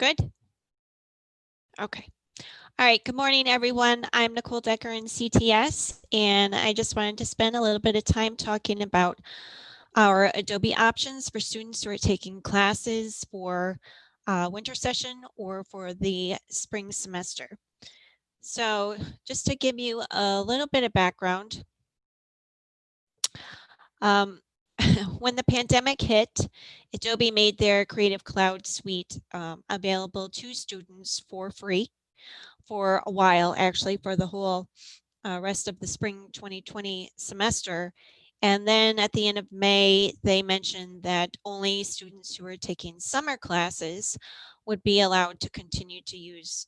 Good? Okay. All right. Good morning, everyone. I'm Nicole Decker in CTS, and I just wanted to spend a little bit of time talking about our Adobe options for students who are taking classes for winter session or for the spring semester. So just to give you a little bit of background, when the pandemic hit, Adobe made their Creative Cloud suite available to students for free for a while, actually for the whole rest of the spring 2020 semester. And then at the end of May, they mentioned that only students who are taking summer classes would be allowed to continue to use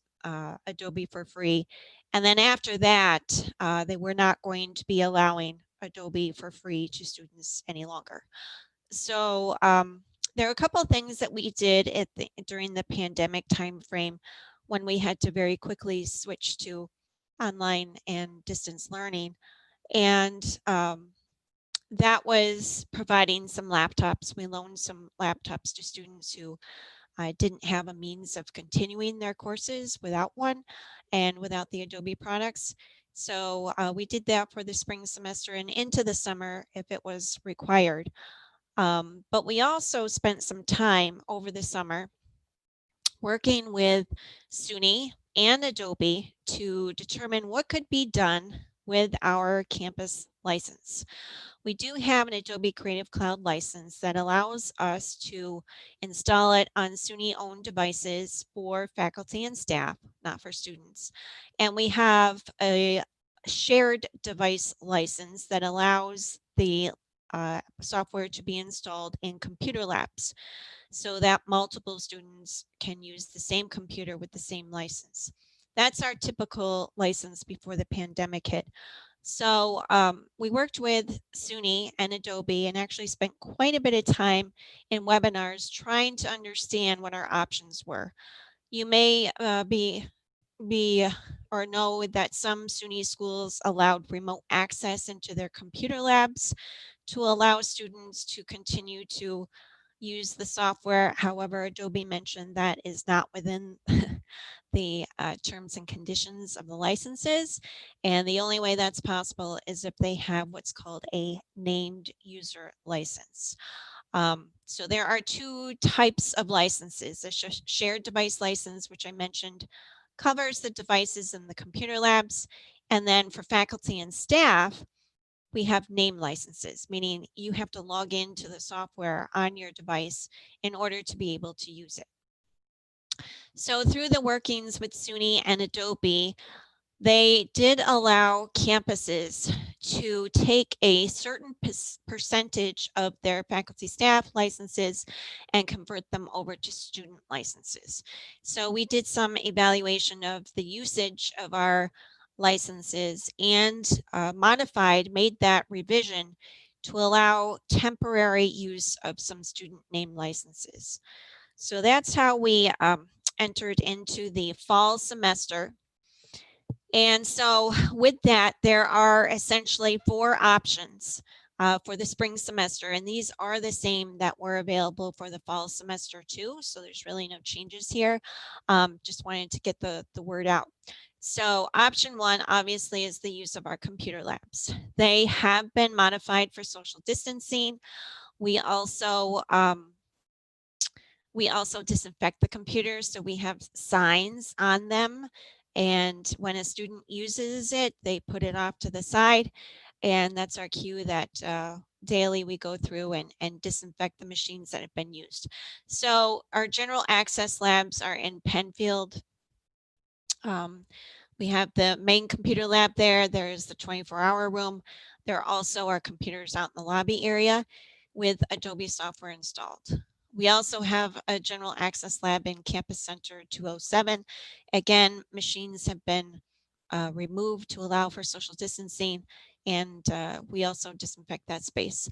Adobe for free. And then after that, they were not going to be allowing Adobe for free to students any longer. So there are a couple of things that we did during the pandemic timeframe when we had to very quickly switch to online and distance learning. And that was providing some laptops. We loaned some laptops to students who didn't have a means of continuing their courses without one and without the Adobe products. So we did that for the spring semester and into the summer if it was required. But we also spent some time over the summer working with SUNY and Adobe to determine what could be done with our campus license. We do have an Adobe Creative Cloud license that allows us to install it on SUNY-owned devices for faculty and staff, not for students. And we have a shared device license that allows the software to be installed in computer labs so that multiple students can use the same computer with the same license. That's our typical license before the pandemic hit. So we worked with SUNY and Adobe and actually spent quite a bit of time in webinars trying to understand what our options were. You may be or know that some SUNY schools allowed remote access into their computer labs to allow students to continue to use the software. However, Adobe mentioned that is not within the terms and conditions of the licenses. And the only way that's possible is if they have what's called a named user license. So there are two types of licenses. A shared device license, which I mentioned, covers the devices in the computer labs. And then for faculty and staff, we have name licenses, meaning you have to log into the software on your device in order to be able to use it. So through the workings with SUNY and Adobe, they did allow campuses to take a certain percentage of their faculty staff licenses and convert them over to student licenses. So we did some evaluation of the usage of our licenses and made that revision to allow temporary use of some student name licenses. So that's how we entered into the fall semester. And so with that, there are essentially 4 options for the spring semester, and these are the same that were available for the fall semester too. So there's really no changes here. Just wanted to get the word out. So option 1 obviously is the use of our computer labs. They have been modified for social distancing. We also disinfect the computers, so we have signs on them. And when a student uses it, they put it off to the side. And that's our cue that daily we go through and disinfect the machines that have been used. So our general access labs are in Penfield. We have the main computer lab there. There's the 24-hour room. There are also our computers out in the lobby area with Adobe software installed. We also have a general access lab in Campus Center 207. Again, machines have been removed to allow for social distancing, and we also disinfect that space.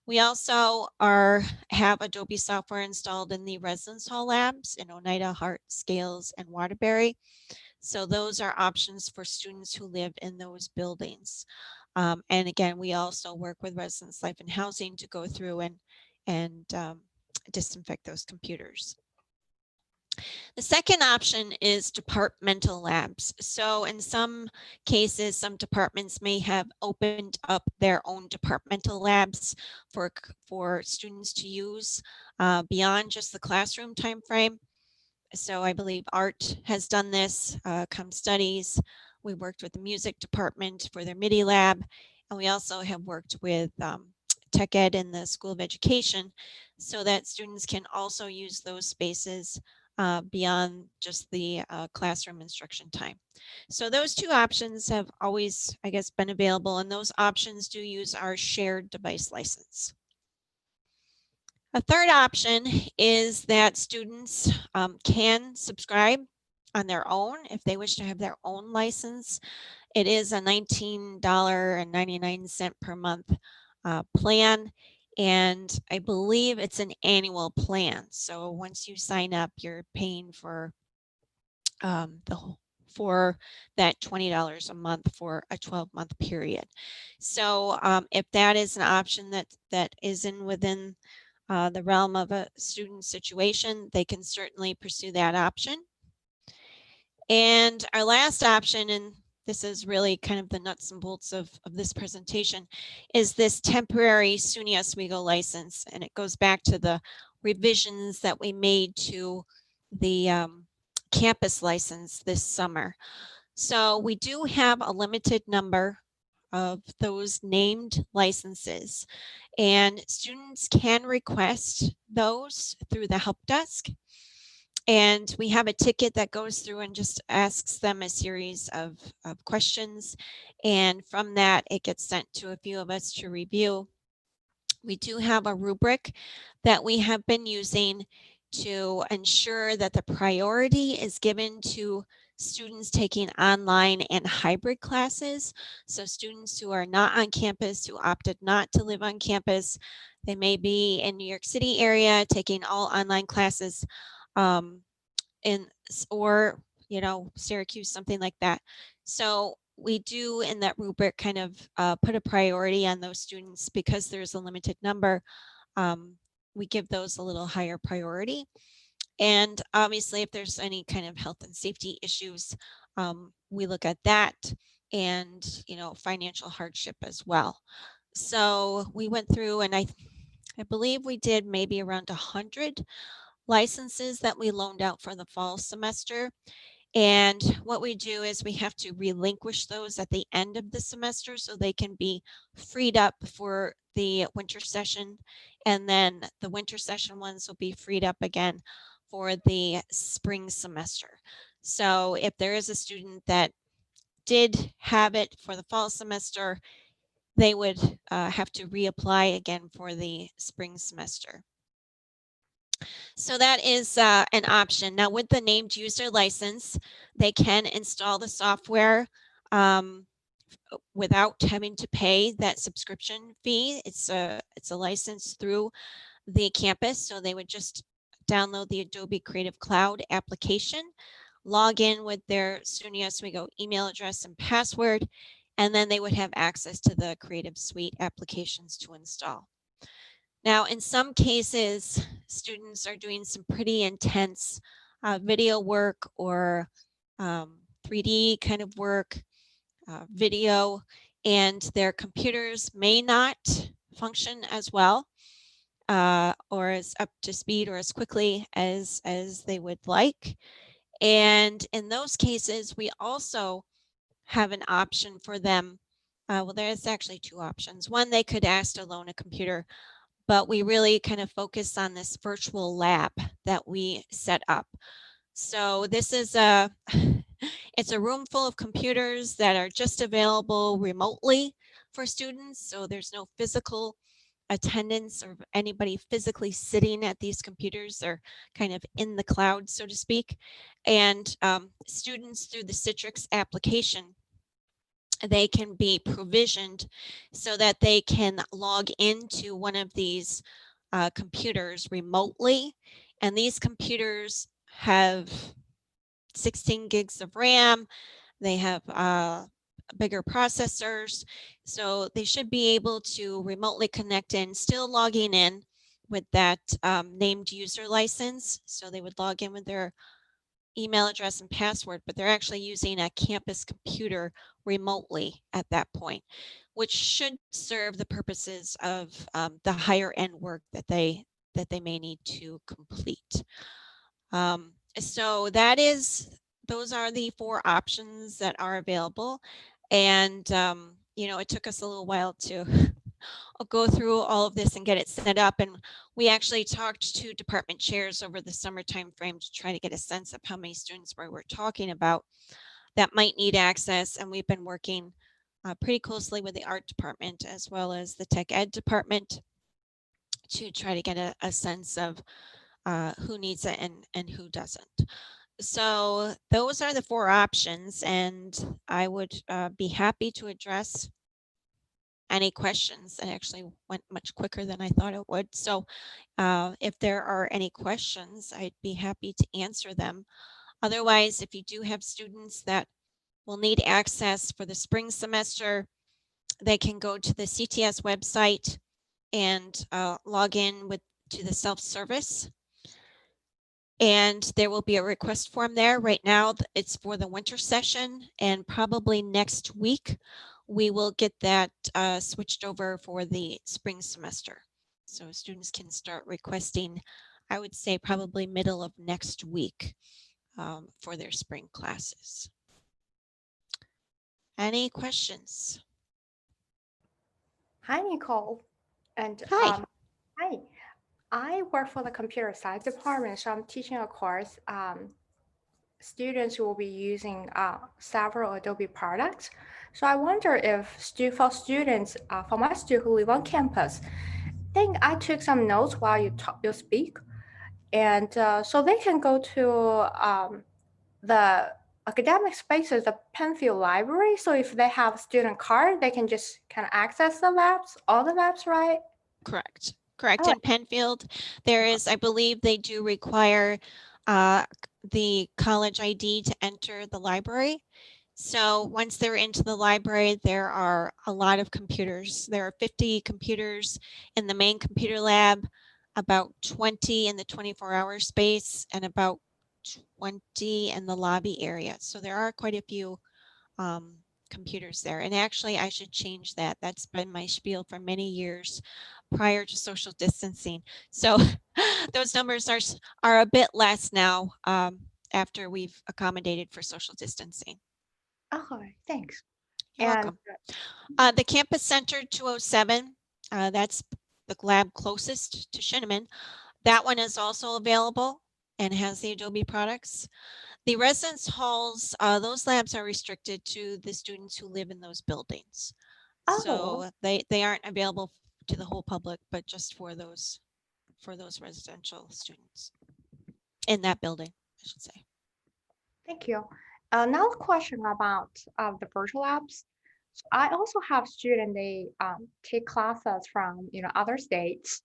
We also have Adobe software installed in the residence hall labs in Oneida, Hart, Scales, and Waterbury. So those are options for students who live in those buildings. And again, we also work with Residence Life and Housing to go through and disinfect those computers. The second option is departmental labs. So in some cases, some departments may have opened up their own departmental labs for students to use beyond just the classroom time frame. So I believe art has done this, come studies. We worked with the music department for their MIDI lab, and we also have worked with tech ed in the School of Education so that students can also use those spaces beyond just the classroom instruction time. So those two options have always, I guess, been available, and those options do use our shared device license. A third option is that students can subscribe on their own if they wish to have their own license. It is a $19.99 per month plan, and I believe it's an annual plan. So once you sign up, you're paying for for that $20 a month for a 12-month period. So if that is an option that isn't within the realm of a student situation, they can certainly pursue that option. And our last option, and this is really kind of the nuts and bolts of this presentation, is this temporary SUNY Oswego license. And it goes back to the revisions that we made to the campus license this summer. So we do have a limited number of those named licenses, and students can request those through the help desk. And we have a ticket that goes through and just asks them a series of questions. And from that, it gets sent to a few of us to review. We do have a rubric that we have been using to ensure that the priority is given to students taking online and hybrid classes. So students who are not on campus, who opted not to live on campus, they may be in New York City area taking all online classes in or Syracuse, something like that. So we do in that rubric kind of put a priority on those students because there's a limited number. We give those a little higher priority. And obviously, if there's any kind of health and safety issues, we look at that and, financial hardship as well. So we went through and I believe we did maybe around 100 licenses that we loaned out for the fall semester. And what we do is we have to relinquish those at the end of the semester so they can be freed up for the winter session. And then the winter session ones will be freed up again for the spring semester. So if there is a student that did have it for the fall semester, they would have to reapply again for the spring semester. So that is an option. Now with the named user license, they can install the software without having to pay that subscription fee. It's a license through the campus. So they would just download the Adobe Creative Cloud application, log in with their SUNY Oswego email address and password, and then they would have access to the Creative Suite applications to install. Now, in some cases, students are doing some pretty intense video work or 3D kind of work, video, and their computers may not function as well or as up to speed or as quickly as they would like. And in those cases, we also have an option for them. Well, there's actually two options. One, they could ask to loan a computer, but we really kind of focus on this virtual lab that we set up. So this is it's a room full of computers that are just available remotely for students. So there's no physical attendance or anybody physically sitting at these computers. They're kind of in the cloud, so to speak. And students through the Citrix application, they can be provisioned so that they can log into one of these computers remotely. And these computers have 16 gigs of RAM. They have bigger processors. So they should be able to remotely connect in, still logging in, with that named user license. So they would log in with their email address and password, but they're actually using a campus computer remotely at that point, which should serve the purposes of the higher end work that they may need to complete. So those are the four options that are available. And, it took us a little while to go through all of this and get it set up. And we actually talked to department chairs over the summer time frame to try to get a sense of how many students we were talking about that might need access. And we've been working pretty closely with the art department as well as the tech ed department to try to get a sense of who needs it and who doesn't. So those are the four options, and I would be happy to address any questions. It actually went much quicker than I thought it would. So if there are any questions, I'd be happy to answer them. Otherwise, if you do have students that will need access for the spring semester, they can go to the CTS website and log in to the self-service. And there will be a request form there. Right now, it's for the winter session, and probably next week, we will get that switched over for the spring semester. So students can start requesting, I would say probably middle of next week for their spring classes. Any questions? Hi, Nicole. And Hi. hi. I work for the computer science department, so I'm teaching a course. Students will be using several Adobe products. So I wonder if for students, for my students who live on campus, I think I took some notes while you speak, and so they can go to the academic spaces, the Penfield Library. So if they have a student card, they can just kind of access the labs, all the labs, right? Correct. Correct. Oh, In Penfield, there is, I believe they do require uh, the college ID to enter the library. So once they're into the library, there are a lot of computers. There are 50 computers in the main computer lab, about 20 in the 24-hour space, and about 20 in the lobby area. So there are quite a few um, computers there. And actually, I should change that. That's been my spiel for many years prior to social distancing. So those numbers are a bit less now after we've accommodated for social distancing. okay, thanks. You're And welcome. The Campus Center 207, that's the lab closest to Shinneman. That one is also available and has the Adobe products. The residence halls, those labs are restricted to the students who live in those buildings. oh, So they aren't available to the whole public, but just for those residential students in that building, I should say. thank you. Now a question about the virtual labs. So I also have students, they take classes from other states.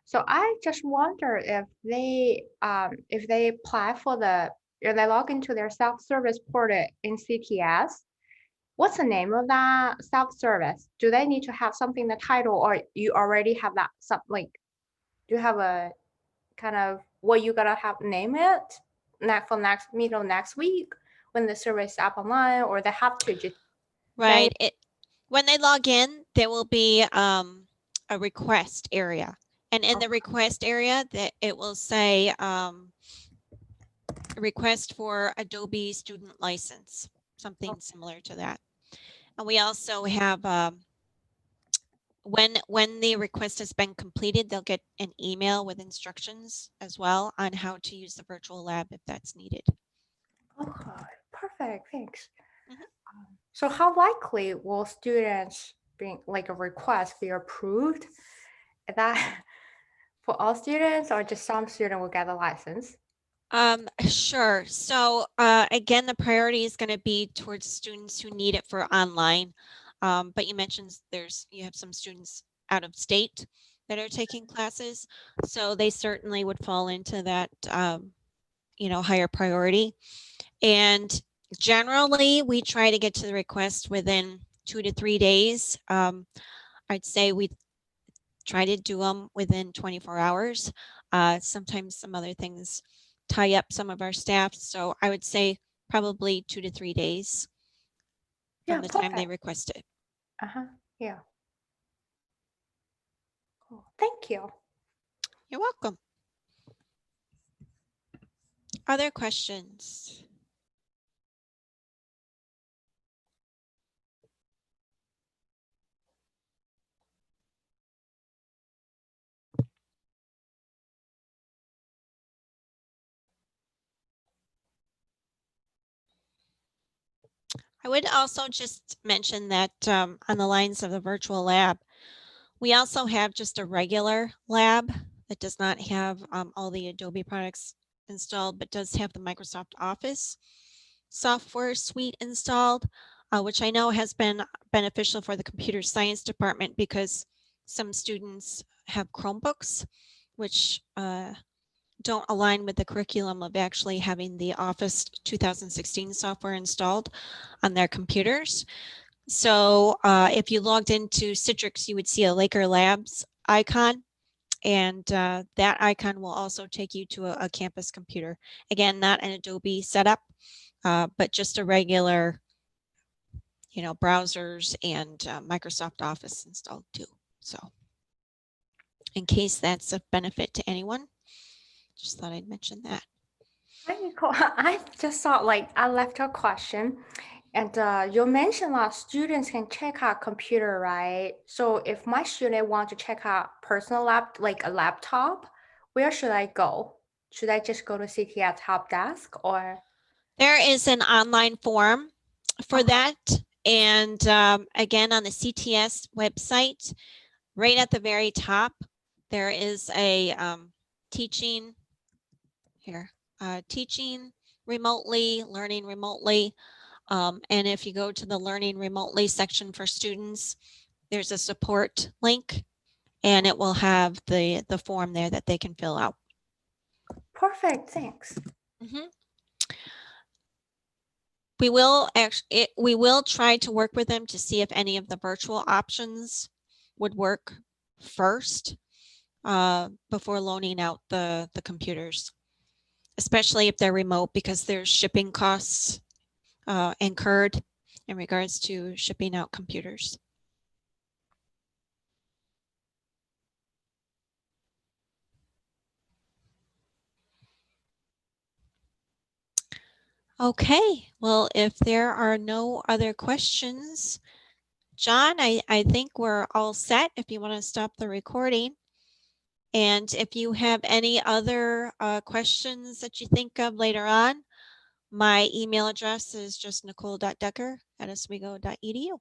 So I just wonder if they apply for if they log into their self-service portal in CTS. What's the name of that self-service? Do they need to have something the title, or you already have that some like do you have a kind of what you gotta have name it for next middle next week when the service is up online, or they have to just name? Right. When they log in, there will be a request area. And in the request area, that it will say request for Adobe student license, something similar to that. And we also have when the request has been completed, they'll get an email with instructions as well on how to use the virtual lab if that's needed. Okay, perfect, thanks. Mhm. So how likely will students being like a request be approved? Is that for all students or just some student will get a license? Sure. So again, the priority is going to be towards students who need it for online. But you mentioned you have some students out of state that are taking classes, so they certainly would fall into that higher priority. And generally, we try to get to the request within 2 to 3 days. I'd say try to do them within 24 hours. Sometimes some other things tie up some of our staff. So I would say probably 2 to 3 days Yeah, from the time they perfect. request it. Uh-huh. Yeah. Cool. Thank you. You're welcome. Other questions? I would also just mention that on the lines of the virtual lab, we also have just a regular lab that does not have all the Adobe products installed, but does have the Microsoft Office software suite installed, which I know has been beneficial for the computer science department because some students have Chromebooks, which don't align with the curriculum of actually having the Office 2016 software installed on their computers. So if you logged into Citrix, you would see a Laker Labs icon, and that icon will also take you to a campus computer. Again, not an Adobe setup, but just a regular, browsers and Microsoft Office installed too. So in case that's of benefit to anyone, just thought I'd mention that. Very cool. I just thought like I left a question, and you mentioned that students can check out computer, right? So if my student want to check out personal lap, like a laptop, where should I go? Should I just go to CTS help desk or? There is an online form for Uh-huh. that. And again, on the CTS website, right at the very top, there is a teaching here, teaching remotely, learning remotely. And if you go to the learning remotely section for students, there's a support link, and it will have the form there that they can fill out. Perfect, thanks. Mhm. We will try to work with them to see if any of the virtual options would work first before loaning out the computers, especially if they're remote, because there's shipping costs incurred in regards to shipping out computers. Okay, well, if there are no other questions, John, I think we're all set if you want to stop the recording. And if you have any other questions that you think of later on, my email address is just nicole.decker@oswego.edu.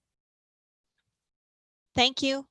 Thank you.